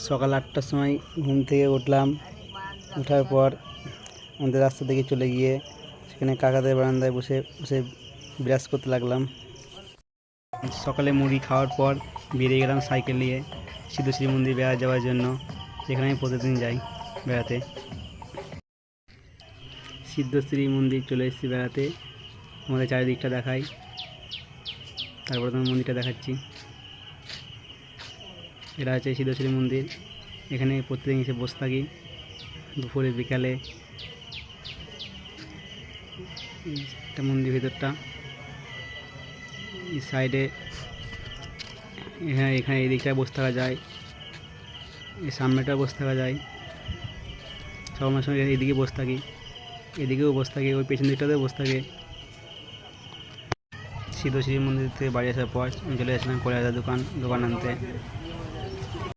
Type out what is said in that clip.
সকাল 8টার সময় ঘুম থেকে উঠলাম। ওঠার পর আমাদের রাস্তা থেকে চলে গিয়ে সেখানে কাকাদের বারান্দায় বসে বসে ব্রাশ করতে লাগলাম। সকালে মুড়ি খাওয়ার পর বেরিয়ে গেলাম সাইকেল নিয়ে সিদ্ধেশ্বরী মন্দির বেড়াতে যাওয়ার জন্য, যেখানে আমি প্রতিদিন যাই বেড়াতে। সিদ্ধেশ্বরী মন্দির চলে এসেছি বেড়াতে, আমাদের চারিদিকটা দেখাই, তারপরে তোমার মন্দিরটা দেখাচ্ছি। এটা হচ্ছে সিদ্ধেশ্বরী মন্দির। এখানে প্রতিদিন এসে বসে থাকি দুপুরে বিকালে। এটা মন্দির ভিতরটা, এই সাইডে এখানে এই দিকটায় বসে থাকা যায়, এই সামনেটা বসে থাকা যায়। সবার সঙ্গে এদিকে বসে থাকি, এদিকেও বসে থাকে, ওই পেছন দিকটাতেও বসে থাকে। সিদ্ধেশ্বরী মন্দির থেকে বাড়ি আসার পর আমি চলে আসলাম কলাদার দোকান আনতে।